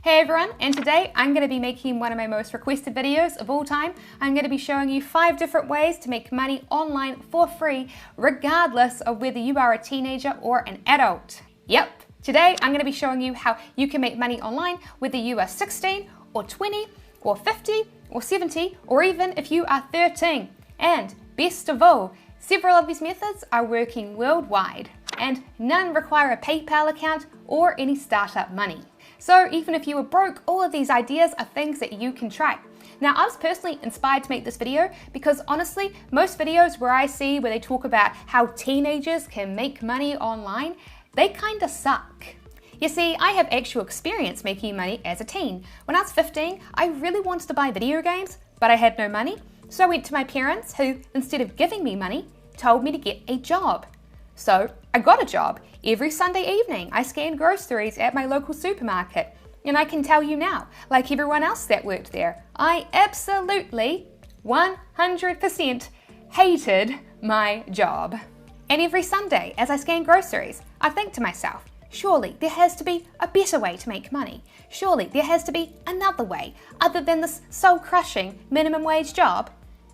Hey everyone, and today I'm going to be making one of my most requested videos of all time. I'm going to be showing you 5 different ways to make money online for free, regardless of whether you are a teenager or an adult. Yep, today I'm going to be showing you how you can make money online whether you are 16 or 20 or 50 or 70 or even if you are 13. And best of all, several of these methods are working worldwide and none require a PayPal account or any startup money. So even if you were broke, all of these ideas are things that you can try. Now, I was personally inspired to make this video because honestly, most videos where they talk about how teenagers can make money online, they kinda suck. You see, I have actual experience making money as a teen. When I was 15, I really wanted to buy video games, but I had no money. So I went to my parents who, instead of giving me money, told me to get a job. So I got a job. Every Sunday evening, I scanned groceries at my local supermarket. And I can tell you now, like everyone else that worked there, I absolutely 100% hated my job. And every Sunday, as I scanned groceries, I think to myself, surely there has to be a better way to make money. Surely there has to be another way, other than this soul-crushing minimum wage job.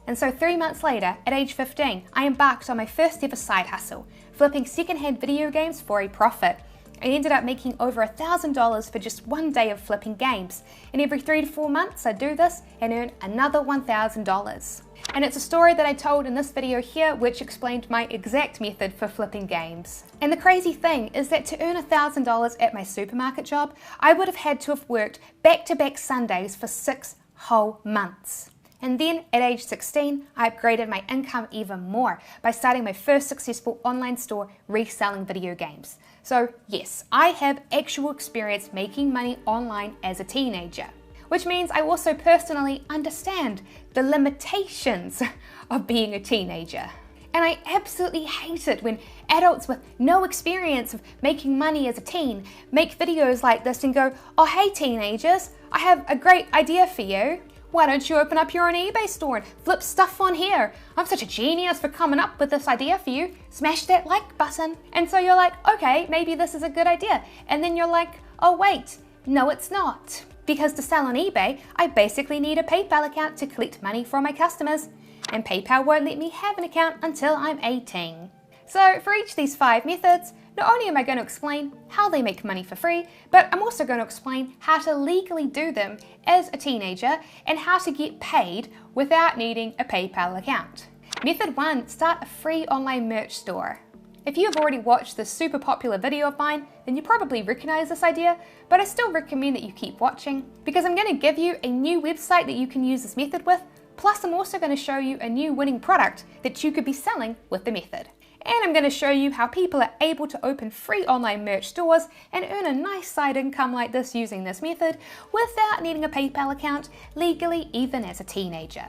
And so 3 months later, at age 15, I embarked on my first ever side hustle, flipping secondhand video games for a profit. I ended up making over $1,000 for just one day of flipping games. And every 3 to 4 months, I do this and earn another $1,000. And it's a story that I told in this video here, which explained my exact method for flipping games. And the crazy thing is that to earn $1,000 at my supermarket job, I would have had to have worked back-to-back Sundays for 6 whole months. And then at age 16, I upgraded my income even more by starting my first successful online store reselling video games. So yes, I have actual experience making money online as a teenager, which means I also personally understand the limitations of being a teenager. And I absolutely hate it when adults with no experience of making money as a teen make videos like this and go, "Oh hey teenagers, I have a great idea for you. Why don't you open up your own eBay store and flip stuff on here? I'm such a genius for coming up with this idea for you. Smash that like button." And so you're like, okay, maybe this is a good idea. And then you're like, oh wait, no it's not. Because to sell on eBay, I basically need a PayPal account to collect money from my customers. And PayPal won't let me have an account until I'm 18. So for each of these 5 methods, not only am I going to explain how they make money for free, but I'm also going to explain how to legally do them as a teenager and how to get paid without needing a PayPal account. Method 1, start a free online merch store. If you have already watched this super popular video of mine, then you probably recognize this idea, but I still recommend that you keep watching because I'm going to give you a new website that you can use this method with, plus I'm also going to show you a new winning product that you could be selling with the method. And I'm going to show you how people are able to open free online merch stores and earn a nice side income like this using this method without needing a PayPal account legally, even as a teenager.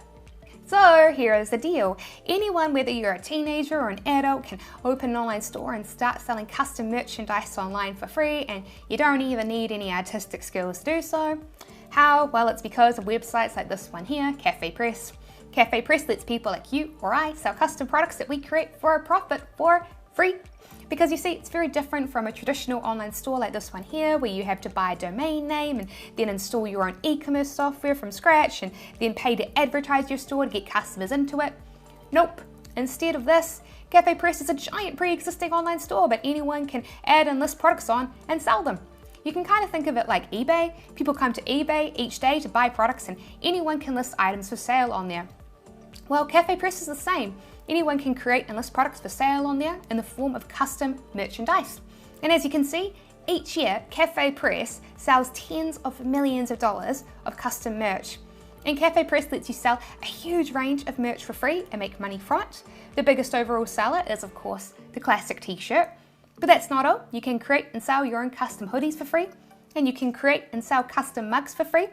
So here is the deal. Anyone, whether you're a teenager or an adult, can open an online store and start selling custom merchandise online for free, and you don't even need any artistic skills to do so. How? Well, it's because of websites like this one here, Cafe Press. Cafe Press lets people like you or I sell custom products that we create for a profit for free. Because you see, it's very different from a traditional online store like this one here, where you have to buy a domain name and then install your own e-commerce software from scratch and then pay to advertise your store to get customers into it. Nope. Instead of this, Cafe Press is a giant pre-existing online store, but anyone can add and list products on and sell them. You can kind of think of it like eBay. People come to eBay each day to buy products and anyone can list items for sale on there. Well, Cafe Press is the same. Anyone can create and list products for sale on there in the form of custom merchandise. And as you can see, each year Cafe Press sells tens of millions of dollars of custom merch. And Cafe Press lets you sell a huge range of merch for free and make money from it. The biggest overall seller is, of course, the classic t-shirt. But that's not all. You can create and sell your own custom hoodies for free, and you can create and sell custom mugs for free.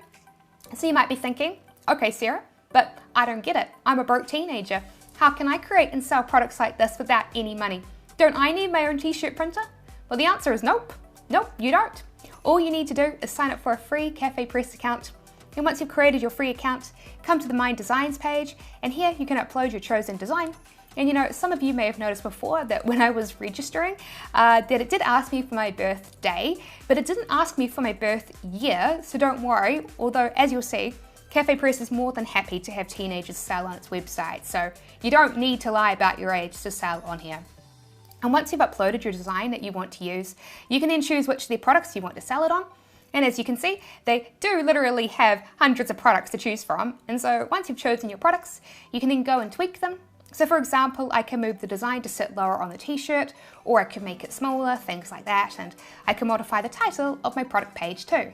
So you might be thinking, okay, Sarah, but I don't get it. I'm a broke teenager. How can I create and sell products like this without any money? Don't I need my own t-shirt printer? Well, the answer is nope. Nope, you don't. All you need to do is sign up for a free Cafe Press account. And once you've created your free account, come to the My Designs page, and here you can upload your chosen design. And you know, some of you may have noticed before that when I was registering, that it did ask me for my birthday, but it didn't ask me for my birth year, so don't worry. Although, as you'll see, Cafe Press is more than happy to have teenagers sell on its website, so you don't need to lie about your age to sell on here. And once you've uploaded your design that you want to use, you can then choose which of their products you want to sell it on. And as you can see, they do literally have hundreds of products to choose from. And so once you've chosen your products, you can then go and tweak them. So for example, I can move the design to sit lower on the t-shirt, or I can make it smaller, things like that. And I can modify the title of my product page too.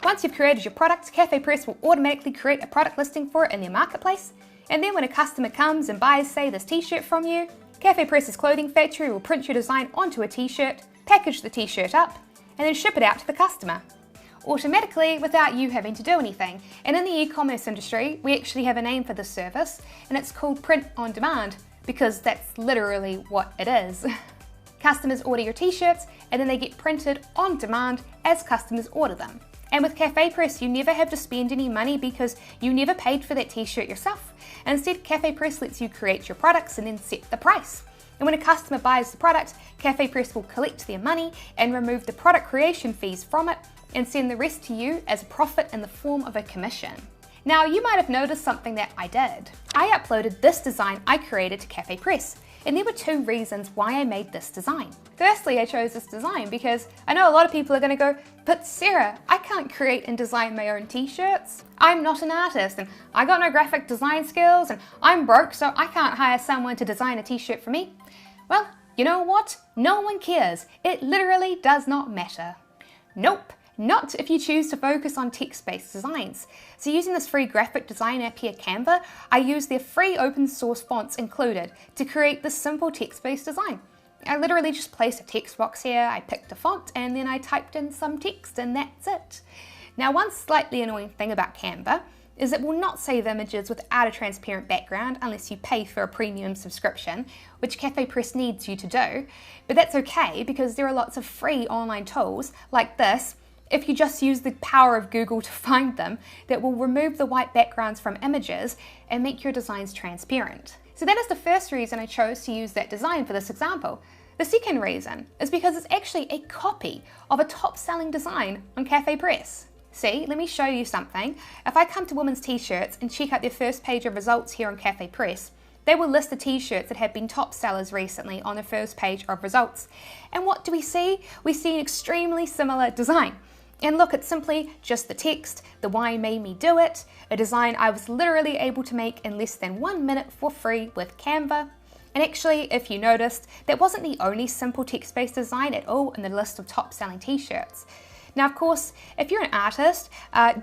Once you've created your product, Cafe Press will automatically create a product listing for it in their marketplace. And then when a customer comes and buys, say, this t-shirt from you, Cafe Press's clothing factory will print your design onto a t-shirt, package the t-shirt up, and then ship it out to the customer, automatically without you having to do anything. And in the e-commerce industry, we actually have a name for this service, and it's called print on demand, because that's literally what it is. Customers order your t-shirts, and then they get printed on demand as customers order them. And with Cafe Press, you never have to spend any money because you never paid for that t-shirt yourself. Instead, Cafe Press lets you create your products and then set the price. And when a customer buys the product, Cafe Press will collect their money and remove the product creation fees from it and send the rest to you as a profit in the form of a commission. Now, you might have noticed something that I did. I uploaded this design I created to Cafe Press, and there were two reasons why I made this design. Firstly, I chose this design because I know a lot of people are going to go, but Sarah, I can't create and design my own t-shirts. I'm not an artist, and I got no graphic design skills, and I'm broke, so I can't hire someone to design a t-shirt for me. Well, you know what? No one cares. It literally does not matter. Nope. Not if you choose to focus on text-based designs. So using this free graphic design app here, Canva, I used their free open source fonts included to create this simple text-based design. I literally just placed a text box here, I picked a font, and then I typed in some text, and that's it. Now, one slightly annoying thing about Canva is it will not save images without a transparent background unless you pay for a premium subscription, which Cafe Press needs you to do. But that's okay because there are lots of free online tools like this, if you just use the power of Google to find them, that will remove the white backgrounds from images and make your designs transparent. So that is the first reason I chose to use that design for this example. The second reason is because it's actually a copy of a top-selling design on Cafe Press. See, let me show you something. If I come to women's t-shirts and check out their first page of results here on Cafe Press, they will list the t-shirts that have been top sellers recently on the first page of results. And what do we see? We see an extremely similar design. And look, it's simply just the text, the why made me do it, a design I was literally able to make in less than 1 minute for free with Canva. And actually, if you noticed, that wasn't the only simple text-based design at all in the list of top-selling t-shirts. Now, of course, if you're an artist,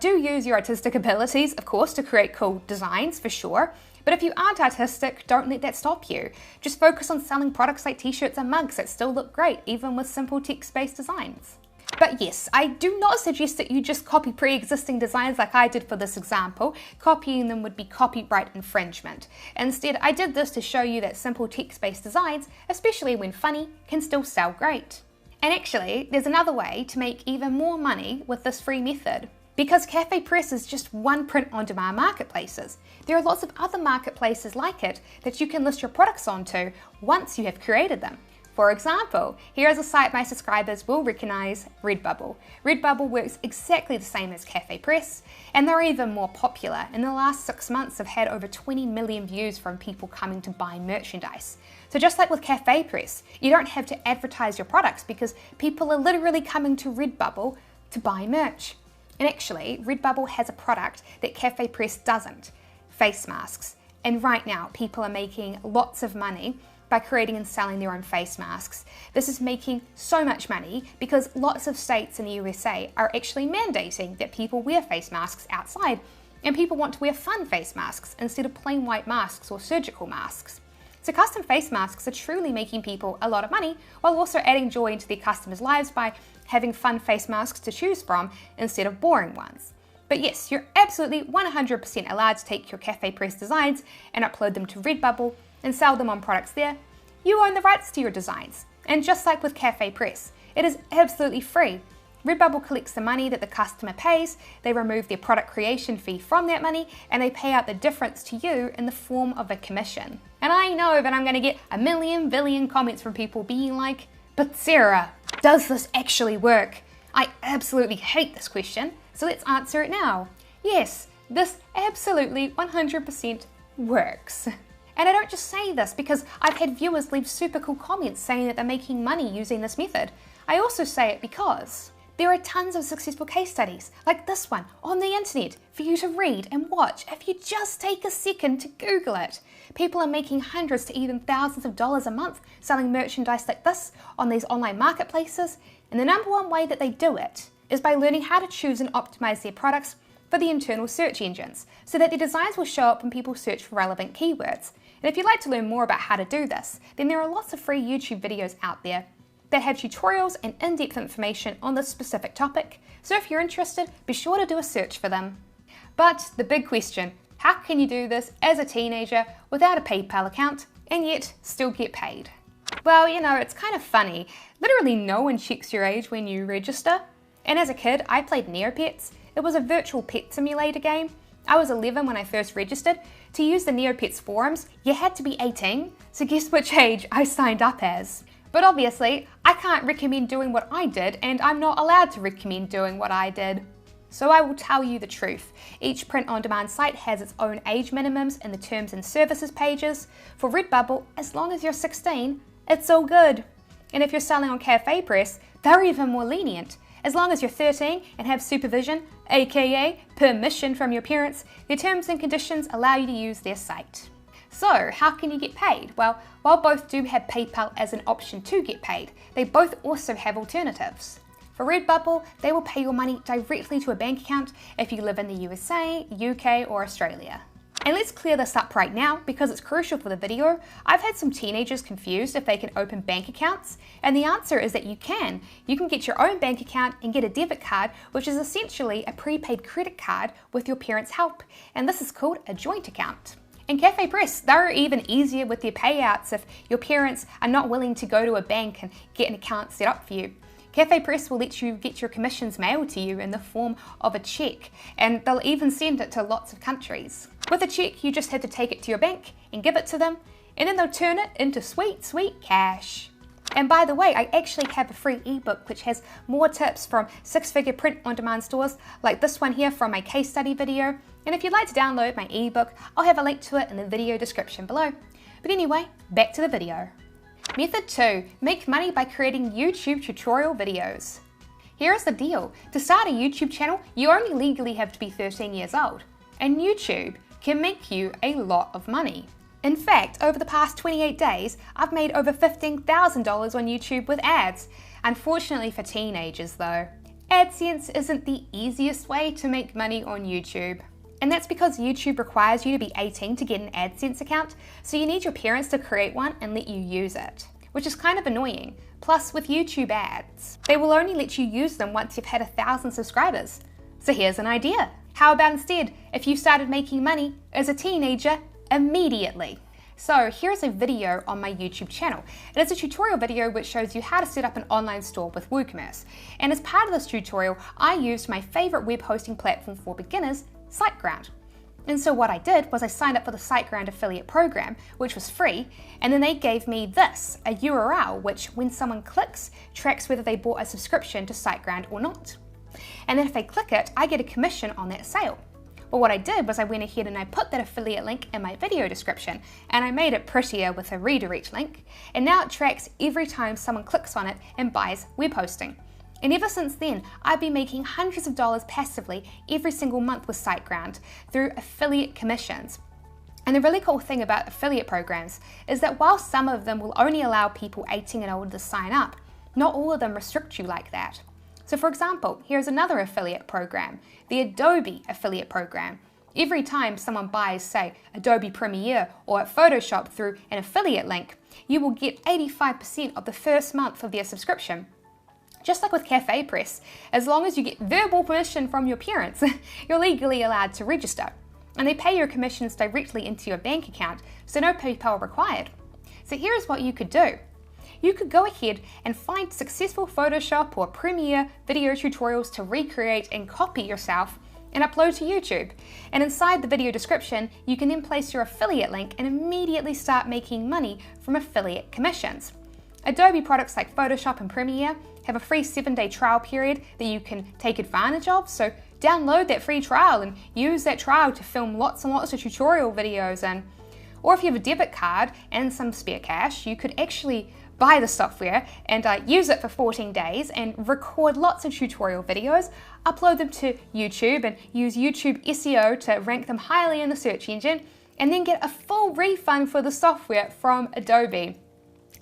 do use your artistic abilities, of course, to create cool designs for sure. But if you aren't artistic, don't let that stop you. Just focus on selling products like t-shirts and mugs that still look great, even with simple text-based designs. But yes, I do not suggest that you just copy pre-existing designs like I did for this example. Copying them would be copyright infringement. Instead, I did this to show you that simple text-based designs, especially when funny, can still sell great. And actually, there's another way to make even more money with this free method. Because Cafe Press is just one print-on-demand marketplaces. There are lots of other marketplaces like it that you can list your products onto once you have created them. For example, here is a site my subscribers will recognize, Redbubble. Redbubble works exactly the same as Cafe Press, and they're even more popular. In the last 6 months, I've had over 20 million views from people coming to buy merchandise. So just like with Cafe Press, you don't have to advertise your products because people are literally coming to Redbubble to buy merch. And actually, Redbubble has a product that Cafe Press doesn't, face masks. And right now, people are making lots of money by creating and selling their own face masks. This is making so much money because lots of states in the USA are actually mandating that people wear face masks outside, and people want to wear fun face masks instead of plain white masks or surgical masks. So custom face masks are truly making people a lot of money while also adding joy into their customers' lives by having fun face masks to choose from instead of boring ones. But yes, you're absolutely 100% allowed to take your Cafe Press designs and upload them to Redbubble and sell them on products there. You own the rights to your designs. And just like with Cafe Press, it is absolutely free. Redbubble collects the money that the customer pays, they remove their product creation fee from that money, and they pay out the difference to you in the form of a commission. And I know that I'm going to get a million billion comments from people being like, but Sarah, does this actually work? I absolutely hate this question, so let's answer it now. Yes, this absolutely 100% works. And I don't just say this because I've had viewers leave super cool comments saying that they're making money using this method. I also say it because there are tons of successful case studies, like this one, on the internet for you to read and watch if you just take a second to Google it. People are making hundreds to even thousands of dollars a month selling merchandise like this on these online marketplaces, and the number one way that they do it is by learning how to choose and optimize their products for the internal search engines, so that their designs will show up when people search for relevant keywords. And if you'd like to learn more about how to do this, then there are lots of free YouTube videos out there that have tutorials and in-depth information on this specific topic, so if you're interested, be sure to do a search for them. But the big question, how can you do this as a teenager without a PayPal account and yet still get paid? Well, you know, it's kind of funny. Literally no one checks your age when you register. And as a kid, I played Neopets. It was a virtual pet simulator game. I was 11 when I first registered. To use the Neopets forums, you had to be 18, so guess which age I signed up as. But obviously, I can't recommend doing what I did, and I'm not allowed to recommend doing what I did. So I will tell you the truth. Each print-on-demand site has its own age minimums in the terms and services pages. For Redbubble, as long as you're 16, it's all good. And if you're selling on CafePress, they're even more lenient. As long as you're 13 and have supervision, aka permission from your parents, their terms and conditions allow you to use their site. So, how can you get paid? Well, while both do have PayPal as an option to get paid, they both also have alternatives. For Redbubble, they will pay your money directly to a bank account if you live in the USA, UK, or Australia. And let's clear this up right now because it's crucial for the video. I've had some teenagers confused if they can open bank accounts, and the answer is that you can. You can get your own bank account and get a debit card, which is essentially a prepaid credit card with your parents' help, and this is called a joint account. In CafePress, they're even easier with their payouts if your parents are not willing to go to a bank and get an account set up for you. CafePress will let you get your commissions mailed to you in the form of a check, and they'll even send it to lots of countries. With a check, you just have to take it to your bank and give it to them, and then they'll turn it into sweet, sweet cash. And by the way, I actually have a free ebook which has more tips from six-figure print-on-demand stores like this one here from my case study video. And if you'd like to download my ebook, I'll have a link to it in the video description below. But anyway, back to the video. Method 2. Make money by creating YouTube tutorial videos. Here's the deal. To start a YouTube channel, you only legally have to be 13 years old. And YouTube can make you a lot of money. In fact, over the past 28 days, I've made over $15,000 on YouTube with ads. Unfortunately for teenagers though. AdSense isn't the easiest way to make money on YouTube. And that's because YouTube requires you to be 18 to get an AdSense account, so you need your parents to create one and let you use it, which is kind of annoying. Plus, with YouTube ads, they will only let you use them once you've had 1,000 subscribers. So here's an idea. How about instead, if you started making money as a teenager immediately? So here's a video on my YouTube channel. It is a tutorial video which shows you how to set up an online store with WooCommerce. And as part of this tutorial, I used my favorite web hosting platform for beginners, SiteGround. And so what I did was I signed up for the SiteGround affiliate program, which was free, and then they gave me this, a URL, which when someone clicks, tracks whether they bought a subscription to SiteGround or not. And then if they click it, I get a commission on that sale. Well, what I did was I went ahead and I put that affiliate link in my video description, and I made it prettier with a redirect link, and now it tracks every time someone clicks on it and buys web hosting. And ever since then, I've been making hundreds of dollars passively every single month with SiteGround through affiliate commissions. And the really cool thing about affiliate programs is that while some of them will only allow people 18 and older to sign up, not all of them restrict you like that. So for example, here's another affiliate program, the Adobe affiliate program. Every time someone buys, say, Adobe Premiere or Photoshop through an affiliate link, you will get 85% of the first month of their subscription. Just like with CafePress, as long as you get verbal permission from your parents, you're legally allowed to register. And they pay your commissions directly into your bank account, so no PayPal required. So here's what you could do. you could go ahead and find successful Photoshop or Premiere video tutorials to recreate and copy yourself and upload to YouTube. And inside the video description, you can then place your affiliate link and immediately start making money from affiliate commissions. Adobe products like Photoshop and Premiere have a free 7-day trial period that you can take advantage of, so download that free trial and use that trial to film lots and lots of tutorial videos. Or if you have a debit card and some spare cash, you could actually buy the software and use it for 14 days and record lots of tutorial videos, upload them to YouTube and use YouTube SEO to rank them highly in the search engine, and then get a full refund for the software from Adobe.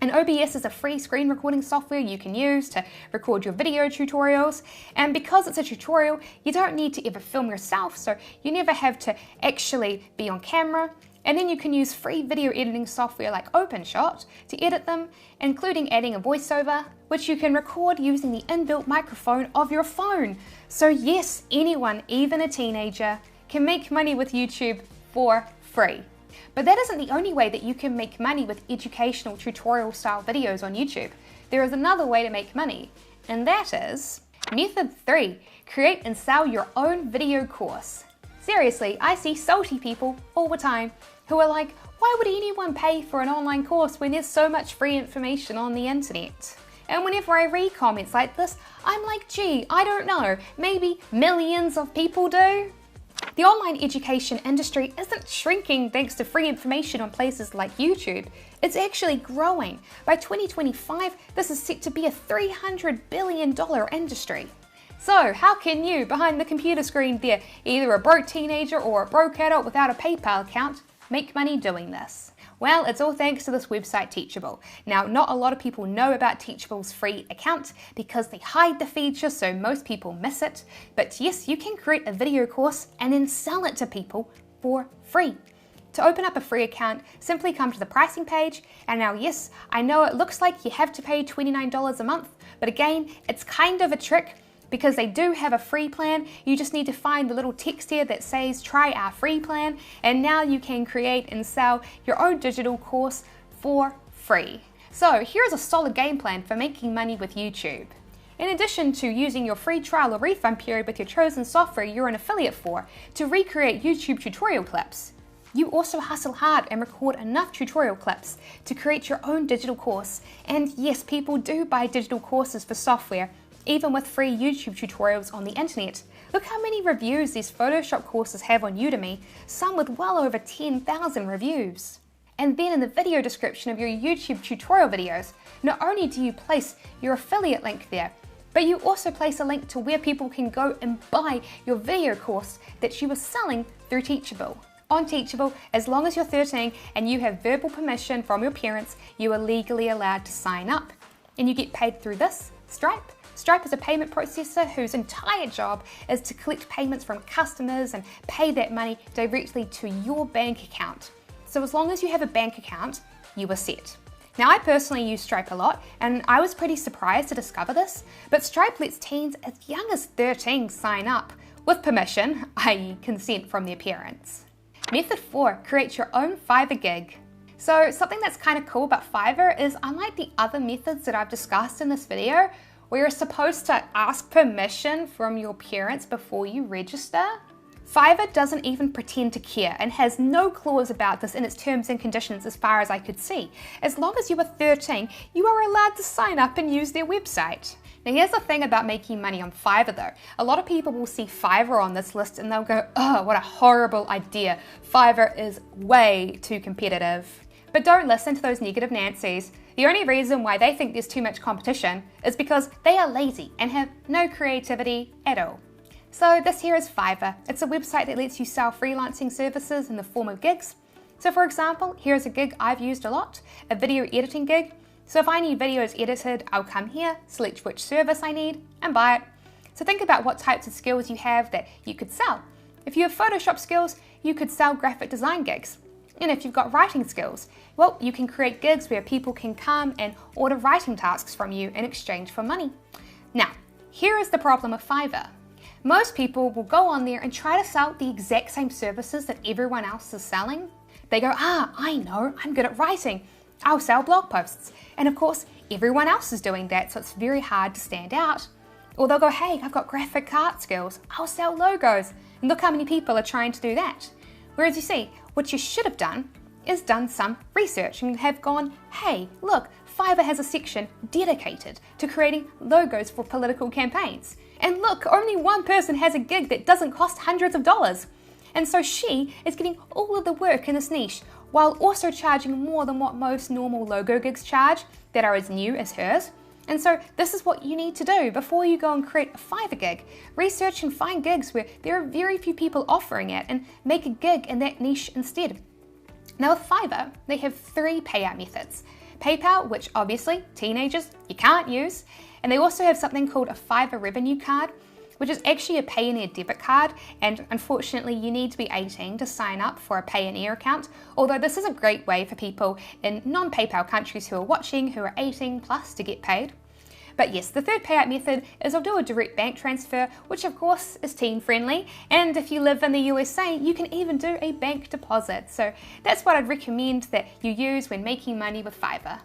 And OBS is a free screen recording software you can use to record your video tutorials. And because it's a tutorial, you don't need to ever film yourself, so you never have to actually be on camera. And then you can use free video editing software like OpenShot to edit them, including adding a voiceover, which you can record using the inbuilt microphone of your phone. So yes, anyone, even a teenager, can make money with YouTube for free. But that isn't the only way that you can make money with educational tutorial style videos on YouTube. There is another way to make money, and that is Method 3, create and sell your own video course. Seriously, I see salty people all the time who are like, why would anyone pay for an online course when there's so much free information on the internet? And whenever I read comments like this, I'm like, gee, I don't know, maybe millions of people do? The online education industry isn't shrinking thanks to free information on places like YouTube. It's actually growing. By 2025, this is set to be a $300 billion industry. So how can you, behind the computer screen there, either a broke teenager or a broke adult without a PayPal account, make money doing this? Well, it's all thanks to this website Teachable. Now, not a lot of people know about Teachable's free account because they hide the feature, so most people miss it. But yes, you can create a video course and then sell it to people for free. To open up a free account, simply come to the pricing page. And now, yes, I know it looks like you have to pay $29 a month, but again, it's kind of a trick because they do have a free plan. You just need to find the little text here that says try our free plan, and now you can create and sell your own digital course for free. So here's a solid game plan for making money with YouTube. In addition to using your free trial or refund period with your chosen software you're an affiliate for to recreate YouTube tutorial clips, you also hustle hard and record enough tutorial clips to create your own digital course. And yes, people do buy digital courses for software, even with free YouTube tutorials on the internet. Look how many reviews these Photoshop courses have on Udemy, some with well over 10,000 reviews. And then in the video description of your YouTube tutorial videos, not only do you place your affiliate link there, but you also place a link to where people can go and buy your video course that you are selling through Teachable. On Teachable, as long as you're 13 and you have verbal permission from your parents, you are legally allowed to sign up. And you get paid through this, Stripe. Stripe is a payment processor whose entire job is to collect payments from customers and pay that money directly to your bank account. So as long as you have a bank account, you are set. Now, I personally use Stripe a lot, and I was pretty surprised to discover this, but Stripe lets teens as young as 13 sign up with permission, i.e. consent from their parents. Method 4, create your own Fiverr gig. So something that's kind of cool about Fiverr is, unlike the other methods that I've discussed in this video, where you're supposed to ask permission from your parents before you register, Fiverr doesn't even pretend to care and has no clause about this in its terms and conditions as far as I could see. As long as you are 13, you are allowed to sign up and use their website. Now here's the thing about making money on Fiverr though. A lot of people will see Fiverr on this list and they'll go, oh, what a horrible idea. Fiverr is way too competitive. But don't listen to those negative Nancys. The only reason why they think there's too much competition is because they are lazy and have no creativity at all. So this here is Fiverr. It's a website that lets you sell freelancing services in the form of gigs. So for example, here's a gig I've used a lot, a video editing gig. So if I need videos edited, I'll come here, select which service I need, and buy it. So think about what types of skills you have that you could sell. If you have Photoshop skills, you could sell graphic design gigs. And if you've got writing skills, well, you can create gigs where people can come and order writing tasks from you in exchange for money. Now, here is the problem with Fiverr. Most people will go on there and try to sell the exact same services that everyone else is selling. They go, I know, I'm good at writing. I'll sell blog posts. And of course, everyone else is doing that, so it's very hard to stand out. Or they'll go, hey, I've got graphic art skills, I'll sell logos. And look how many people are trying to do that. Whereas you see, what you should have done is done some research and have gone, hey, look, Fiverr has a section dedicated to creating logos for political campaigns. And look, only one person has a gig that doesn't cost hundreds of dollars. And so she is getting all of the work in this niche while also charging more than what most normal logo gigs charge that are as new as hers. And so this is what you need to do before you go and create a Fiverr gig. Research and find gigs where there are very few people offering it and make a gig in that niche instead. Now with Fiverr, they have 3 payout methods. PayPal, which obviously teenagers you can't use, and they also have something called a Fiverr revenue card, which is actually a Payoneer debit card, and unfortunately you need to be 18 to sign up for a Payoneer account, although this is a great way for people in non-PayPal countries who are watching who are 18 plus to get paid. But yes, the third payout method is I'll do a direct bank transfer, which of course is teen friendly, and if you live in the USA, you can even do a bank deposit. So that's what I'd recommend that you use when making money with Fiverr.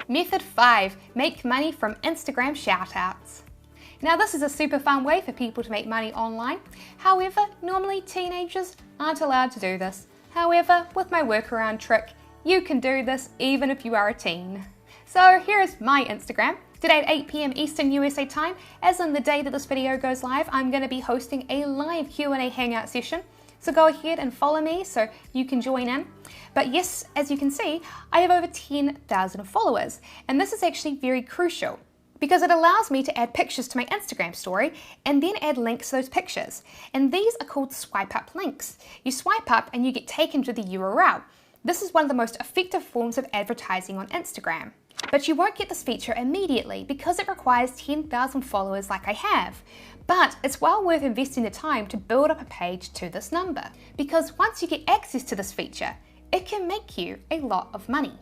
Method 5, make money from Instagram shoutouts. Now this is a super fun way for people to make money online. However, normally teenagers aren't allowed to do this. However, with my workaround trick, you can do this even if you are a teen. So here is my Instagram. Today at 8 PM Eastern USA time, as in the day that this video goes live, I'm going to be hosting a live Q&A hangout session. So go ahead and follow me so you can join in. But yes, as you can see, I have over 10,000 followers. And this is actually very crucial because it allows me to add pictures to my Instagram story and then add links to those pictures. And these are called swipe up links. You swipe up and you get taken to the URL. This is one of the most effective forms of advertising on Instagram. But you won't get this feature immediately because it requires 10,000 followers like I have. But it's well worth investing the time to build up a page to this number, because once you get access to this feature, it can make you a lot of money.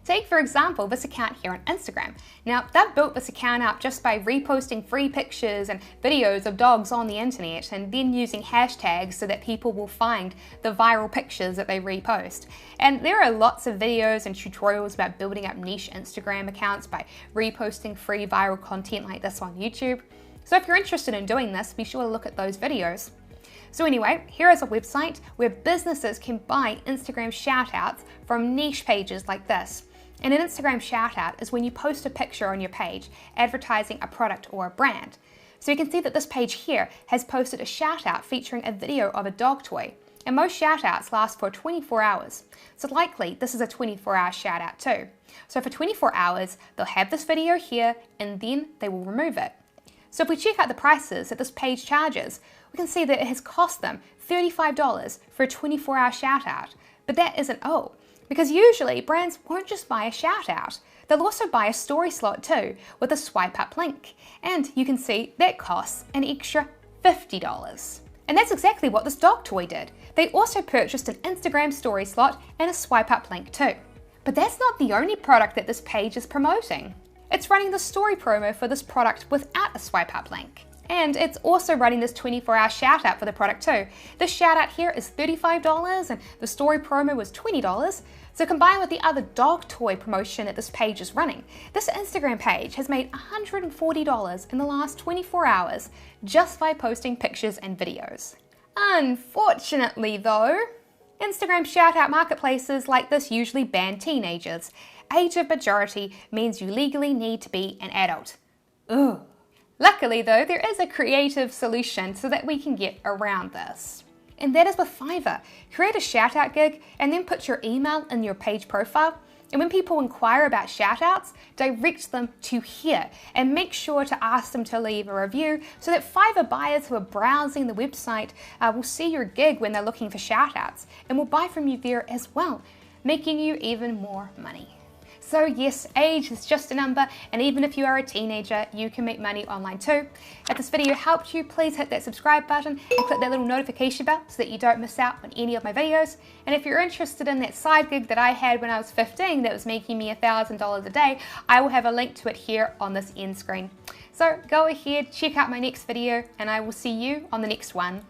Take for example this account here on Instagram. Now they've built this account up just by reposting free pictures and videos of dogs on the internet and then using hashtags so that people will find the viral pictures that they repost. And there are lots of videos and tutorials about building up niche Instagram accounts by reposting free viral content like this on YouTube. So if you're interested in doing this, be sure to look at those videos. So anyway, here is a website where businesses can buy Instagram shoutouts from niche pages like this. And an Instagram shoutout is when you post a picture on your page advertising a product or a brand. So you can see that this page here has posted a shoutout featuring a video of a dog toy. And most shoutouts last for 24 hours. So likely this is a 24-hour shoutout too. So for 24 hours, they'll have this video here and then they will remove it. So if we check out the prices that this page charges, we can see that it has cost them $35 for a 24-hour shoutout. But that isn't all, because usually brands won't just buy a shoutout. They'll also buy a story slot too with a swipe up link. And you can see that costs an extra $50. And that's exactly what this dog toy did. They also purchased an Instagram story slot and a swipe up link too. But that's not the only product that this page is promoting. It's running the story promo for this product without a swipe up link. And it's also running this 24-hour shout out for the product too. This shout out here is $35 and the story promo was $20. So combined with the other dog toy promotion that this page is running, this Instagram page has made $140 in the last 24 hours just by posting pictures and videos. Unfortunately though, Instagram shout out marketplaces like this usually ban teenagers. Age of majority means you legally need to be an adult. Ugh. Luckily though, there is a creative solution so that we can get around this. And that is with Fiverr. Create a shoutout gig and then put your email in your page profile. And when people inquire about shoutouts, direct them to here and make sure to ask them to leave a review so that Fiverr buyers who are browsing the website will see your gig when they're looking for shoutouts and will buy from you there as well, making you even more money. So yes, age is just a number, and even if you are a teenager, you can make money online too. If this video helped you, please hit that subscribe button and click that little notification bell so that you don't miss out on any of my videos. And if you're interested in that side gig that I had when I was 15 that was making me $1,000 a day, I will have a link to it here on this end screen. So go ahead, check out my next video, and I will see you on the next one.